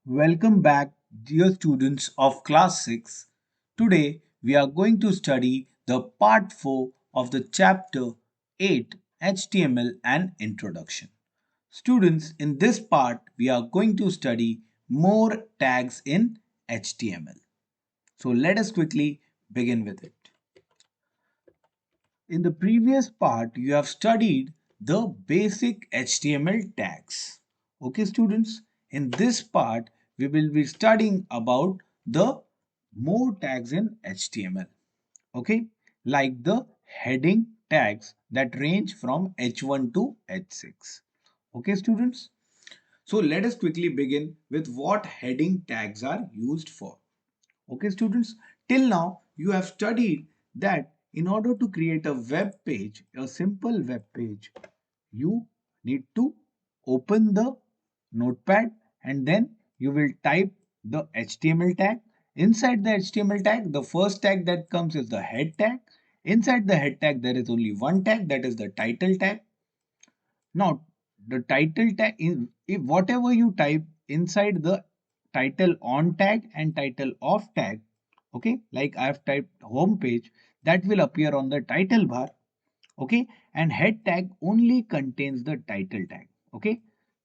Welcome back, dear students of class 6. Today we are going to study the part 4 of the chapter 8 HTML and Introduction. Students, in this part we are going to study more tags in HTML. So let us quickly begin with it. In the previous part, you have studied the basic HTML tags. Okay, students, in this part, we will be studying about the more tags in HTML. Okay, like the heading tags that range from H1 to H6. Okay, students. So let us quickly begin with what heading tags are used for. Okay, students, till now you have studied that in order to create a web page, a simple web page, you need to open the notepad and then you will type the HTML tag. Inside the HTML tag, the first tag that comes is the head tag. Inside the head tag, there is only one tag, that is the title tag. Now, the title tag is if whatever you type inside the title on tag and title off tag, okay, like I have typed home page, that will appear on the title bar, okay, and head tag only contains the title tag, okay.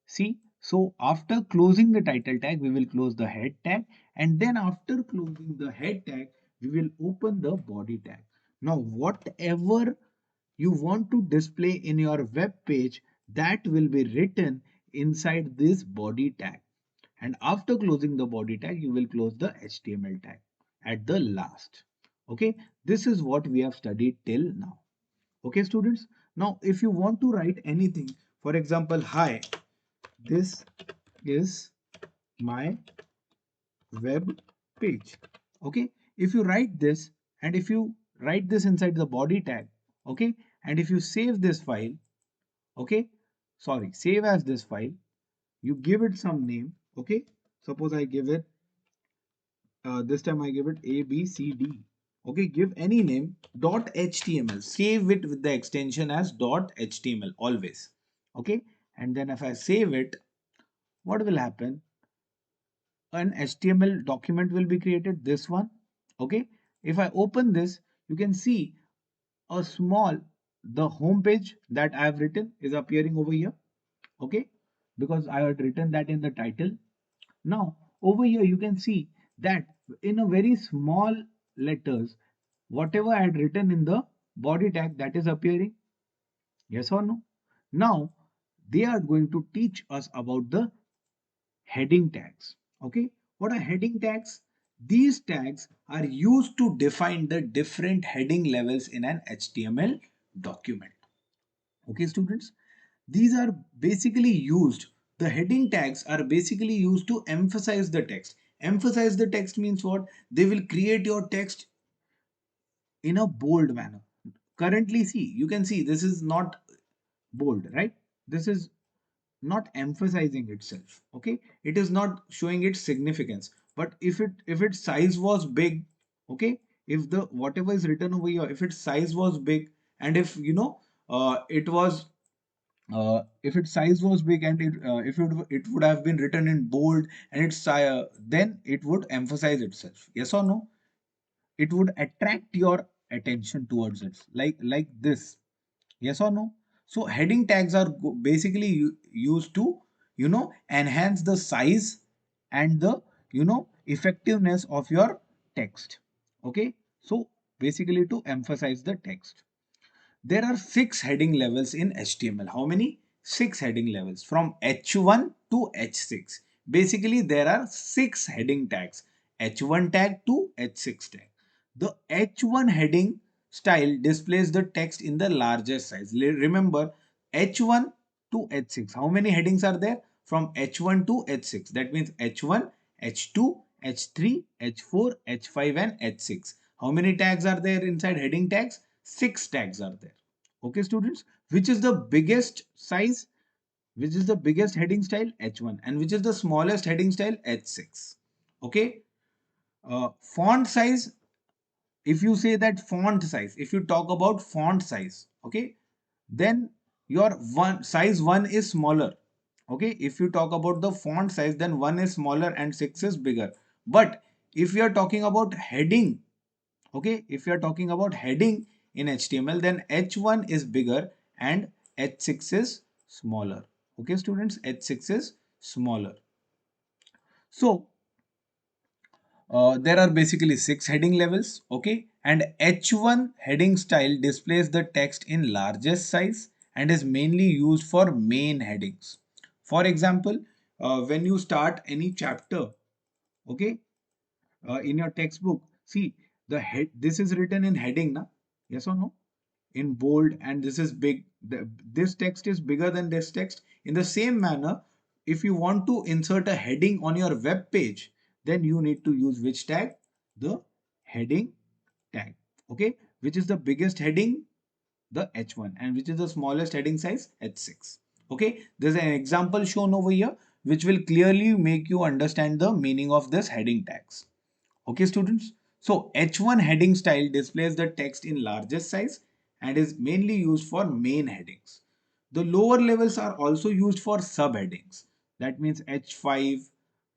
See, so after closing the title tag, we will close the head tag, and then after closing the head tag, we will open the body tag. Now, whatever you want to display in your web page, that will be written inside this body tag, and after closing the body tag you will close the HTML tag at the last. Okay, this is what we have studied till now. Okay, students, now if you want to write anything, for example, hi, this is my web page. Okay, if you write this, and if you write this inside the body tag, okay, and if you save this file, okay, sorry, save as this file, you give it some name, okay, suppose I give it this time I give it ABCD, okay, give any name, .html, save it with the extension as .html always, okay, and then if I save it, what will happen, an HTML document will be created, this one, okay. If I open this, you can see a small, the home page that I have written is appearing over here, okay, because I had written that in the title. Now over here you can see that in a very small letters, whatever I had written in the body tag, that is appearing, yes or no. Now they are going to teach us about the heading tags. Okay, what are heading tags? These tags are used to define the different heading levels in an HTML document. Okay, students, these are basically used, the heading tags are basically used to emphasize the text. Emphasize the text means what? They will create your text in a bold manner. Currently, see, you can see this is not bold, right? This is not emphasizing itself, okay, it is not showing its significance. But if its size was big, okay, if the whatever is written over here, if its size was big, and if you know it was if its size was big, and if it would have been written in bold, and then it would emphasize itself, yes or no, it would attract your attention towards it, like this, yes or no. So heading tags are basically used to enhance the size and the effectiveness of your text, okay. So basically to emphasize the text. There are six heading levels in HTML. How many? Six heading levels from H1 to H6. Basically, there are six heading tags, H1 tag to H6 tag. The H1 heading style displays the text in the larger size. Remember, H1 to H6. How many headings are there? From H1 to H6. That means H1, H2, H3, H4, H5 and H6. How many tags are there inside heading tags? Six tags are there. Okay, students, which is the biggest size? Which is the biggest heading style? H1. And which is the smallest heading style? H6. Okay. Font size, if you say that font size, if you talk about font size, okay, then your one size 1 is smaller, Okay, if you talk about the font size, then 1 is smaller and 6 is bigger. But if you are talking about heading, okay, if you are talking about heading in HTML, then H1 is bigger and H6 is smaller. Okay, students, H6 is smaller. So there are basically 6 heading levels, okay, and H1 heading style displays the text in largest size and is mainly used for main headings. For example, when you start any chapter, okay, in your textbook, see the head, this is written in heading, na? Yes or no? In bold, and this is big. This text is bigger than this text. In the same manner, if you want to insert a heading on your web page, then you need to use which tag? The heading tag. Okay, which is the biggest heading? The H1, and which is the smallest heading size? H6. Okay, there's an example shown over here which will clearly make you understand the meaning of this heading tags. Okay, students. So H1 heading style displays the text in largest size and is mainly used for main headings. The lower levels are also used for subheadings. That means H5,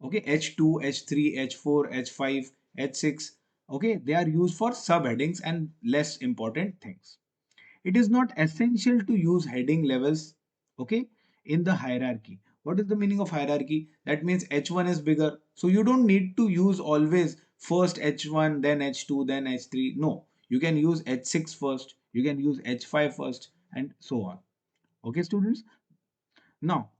okay, H2, H3, H4, H5, H6. Okay, they are used for subheadings and less important things. It is not essential to use heading levels, okay, in the hierarchy. What is the meaning of hierarchy? That means H1 is bigger. So you don't need to use always first H1, then H2, then H3. No, you can use H6 first, you can use H5 first, and so on. Okay, students. Now,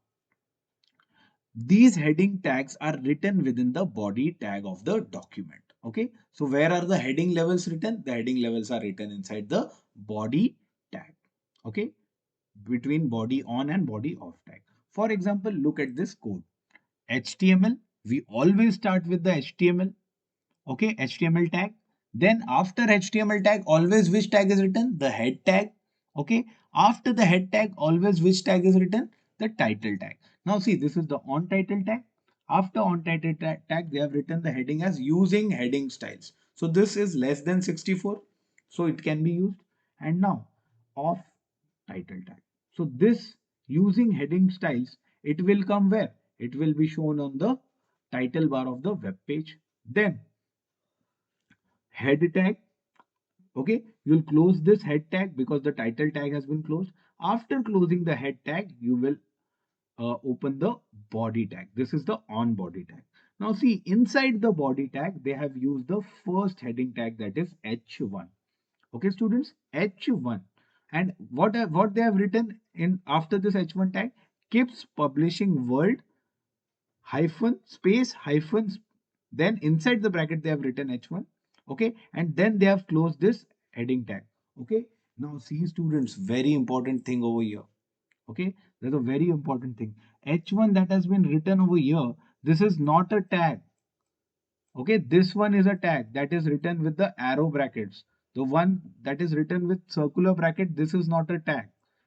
these heading tags are written within the body tag of the document. Okay, so where are the heading levels written? The heading levels are written inside the body tag. Okay, between body on and body off tag. For example, look at this code. HTML, we always start with the HTML, okay, HTML tag. Then after HTML tag, always which tag is written? The head tag, okay. After the head tag, always which tag is written? The title tag. Now see, this is the on title tag. After on title tag, they have written the heading as using heading styles. So this is less than 64, so it can be used. And now off title tag. So this using heading styles, it will come where? It will be shown on the title bar of the web page. Then head tag, okay, you'll close this head tag because the title tag has been closed. After closing the head tag, you will open the body tag. This is the on body tag. Now see, inside the body tag, they have used the first heading tag, that is H1. Okay, students, H1. And what they have written in after this H1 tag? Keeps publishing world hyphen space hyphen, then inside the bracket they have written H1, okay, and then they have closed this heading tag. Okay, now see, students, very important thing over here. Okay, there's a very important thing. H1 that has been written over here, this is not a tag. Okay, this one is a tag that is written with the arrow brackets. The one that is written with circular bracket, this is not a tag.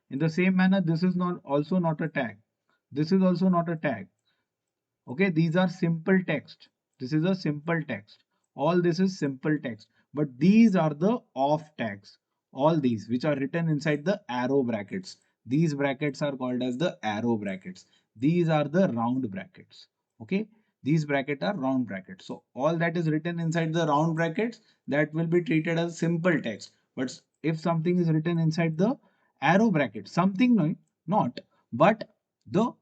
In the same manner, this is not also not a tag. This is also not a tag. Okay, these are simple text. This is a simple text. All this is simple text. But these are the off tags. All these which are written inside the arrow brackets. These brackets are called as the arrow brackets. These are the round brackets. Okay, these brackets are round brackets. So all that is written inside the round brackets, that will be treated as simple text. But if something is written inside the arrow bracket, something no, not, but the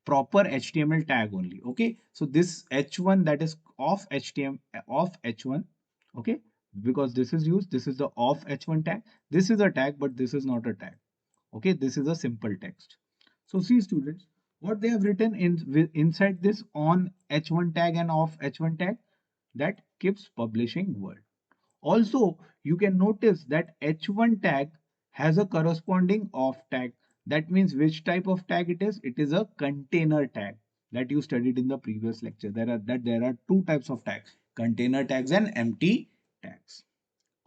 proper HTML tag only. Okay, so this H1 that is off HTML off H1, okay, because this is used, this is the off H1 tag. This is a tag, but this is not a tag. Okay, this is a simple text. So see, students, what they have written inside this on H1 tag and off H1 tag, that keeps publishing word. Also, you can notice that H1 tag has a corresponding off tag. That means which type of tag it is? It is a container tag that you studied in the previous lecture. There are two types of tags: container tags and empty tags.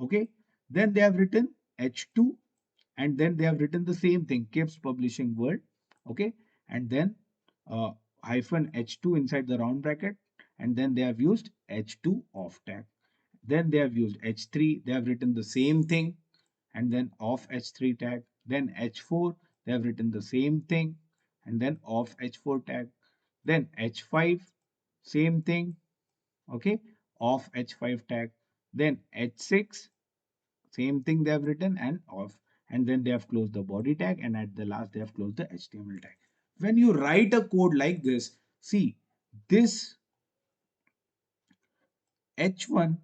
Okay. Then they have written H2, and then they have written the same thing, keeps publishing word. Okay. And then uh, hyphen H2 inside the round bracket, and then they have used H2 off tag. Then they have used H3, they have written the same thing, and then off H3 tag. Then H4, they have written the same thing, and then off H4 tag. Then H5, same thing, okay, off H5 tag. Then H6, same thing they have written and off. And then they have closed the body tag, and at the last they have closed the HTML tag. When you write a code like this, see, this H1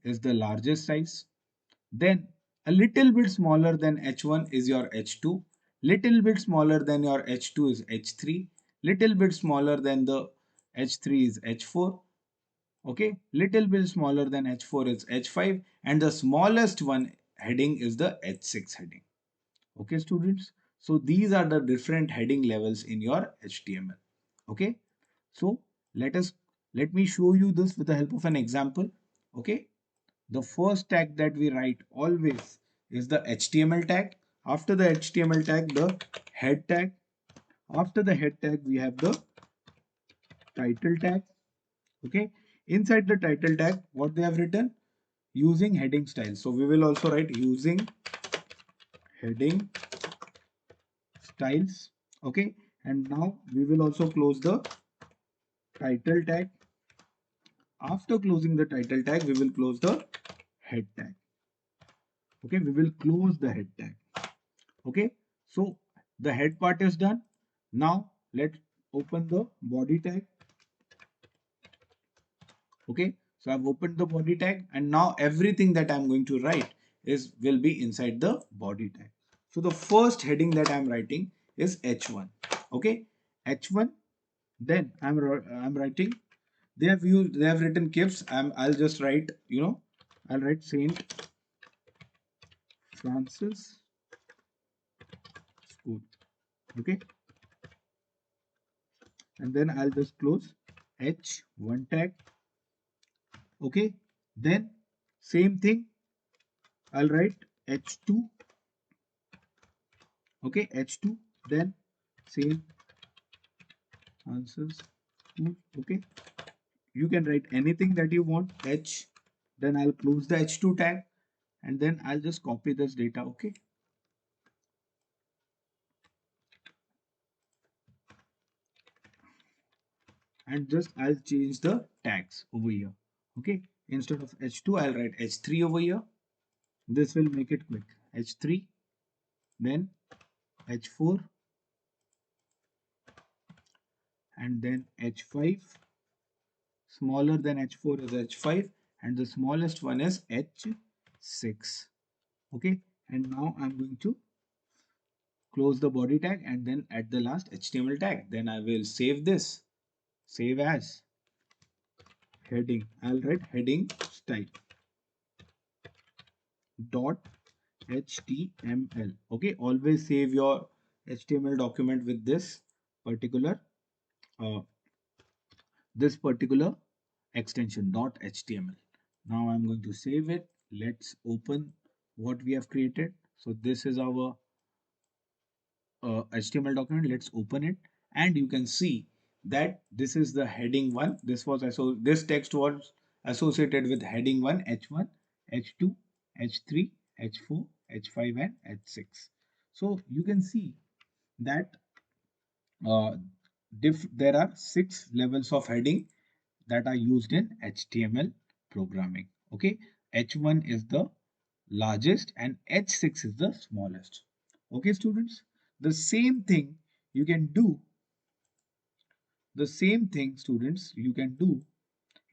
is the largest size. Then a little bit smaller than H1 is your H2. Little bit smaller than your H2 is H3. Little bit smaller than the H3 is H4. Okay, little bit smaller than H4 is H5, and the smallest one heading is the H6 heading. Okay, students. So these are the different heading levels in your HTML. Okay. So let me show you this with the help of an example. Okay. The first tag that we write always is the HTML tag. After the HTML tag, the head tag. After the head tag, we have the title tag. Okay. Inside the title tag, what they have written? Using heading style. So we will also write using heading styles. Okay. And now we will also close the title tag. After closing the title tag, we will close the head tag. Okay. We will close the head tag. Okay, so the head part is done. Now let's open the body tag. Okay, so I've opened the body tag, and now everything that I'm going to write is will be inside the body tag. So the first heading that I'm writing is H1. Okay, H1. Then I'm writing. They have written KIPS. I'll just write, I'll write Saint Francis School. Okay, and then I'll just close H1 tag. Okay, then same thing, I'll write H2. Okay, H2, then same answers. Okay, you can write anything that you want. H, then I'll close the H2 tag, and then I'll just copy this data. Okay, and just I'll change the tags over here. Okay, instead of H2, I'll write H3 over here. This will make it quick. H3, then H4, and then H5. Smaller than H4 is H5, and the smallest one is H6. Okay, and now I'm going to close the body tag, and then at the last HTML tag. Then I will save this. Save as heading. I'll write heading style dot HTML. Okay, always save your HTML document with particular uh, this particular extension .html. Now I'm going to save it. Let's open what we have created. So this is our HTML document. Let's open it, and you can see that this is the heading 1. This text was associated with heading 1, H1, H2, H3, H4, H5, and H6. So you can see that uh, there are 6 levels of heading that are used in HTML programming. Okay, H1 is the largest and H6 is the smallest. Okay, students, the same thing you can do, the same thing, students, you can do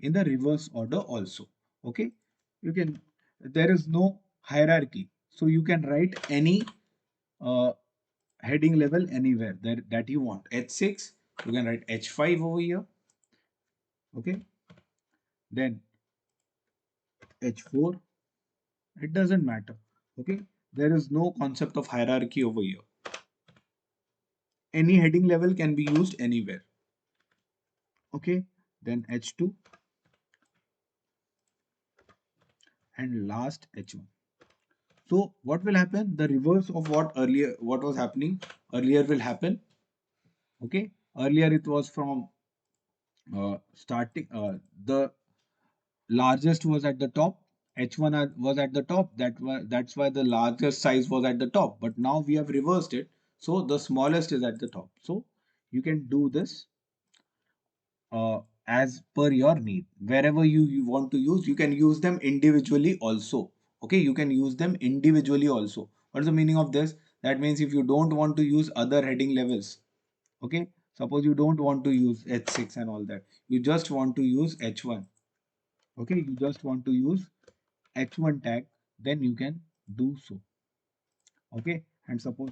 in the reverse order also. Okay, there is no hierarchy, so you can write any uh, heading level anywhere that you want. H6, you can write H5 over here. Okay, then H4, it doesn't matter. Okay, there is no concept of hierarchy over here. Any heading level can be used anywhere. Okay, then H2, and last H1. So what will happen? The reverse of what was happening earlier will happen. Okay, earlier it was from starting the largest was at the top. H1 was at the top. That's why the largest size was at the top. But now we have reversed it. So the smallest is at the top. So you can do this as per your need. Wherever you want to use, you can use them individually also. Okay, you can use them individually also. What is the meaning of this? That means if you don't want to use other heading levels, okay, suppose you don't want to use H6 and all that, you just want to use H1. Okay, you just want to use H1 tag, then you can do so. Okay, and suppose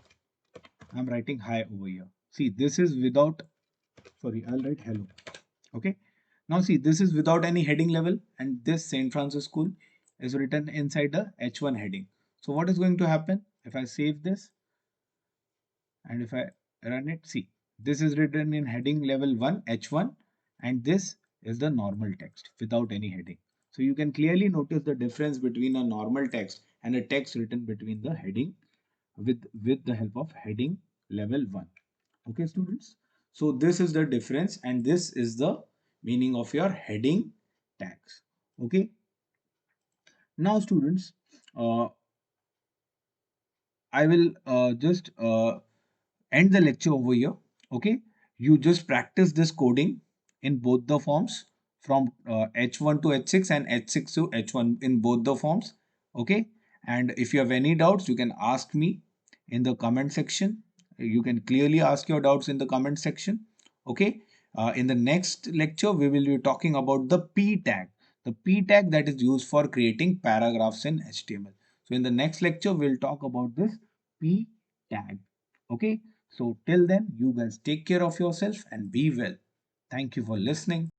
I'm writing hi over here. See, this is without, sorry, I'll write hello. Okay, now see, this is without any heading level, and this St. Francis School is written inside the H1 heading. So what is going to happen if I save this and if I run it? See, this is written in heading level 1 H1, and this is the normal text without any heading. So you can clearly notice the difference between a normal text and a text written between the heading with the help of heading level 1. Okay, students, so this is the difference and this is the meaning of your heading tags. Okay, now students, uh, I will just end the lecture over here. Okay, you just practice this coding in both the forms, from H1 to H6 and H6 to H1 in both the forms. Okay, and if you have any doubts, you can ask me in the comment section. You can clearly ask your doubts in the comment section. Okay, in the next lecture we will be talking about the P tag, the P tag that is used for creating paragraphs in HTML. So in the next lecture we'll talk about this P tag. Okay, so till then, you guys take care of yourself and be well. Thank you for listening.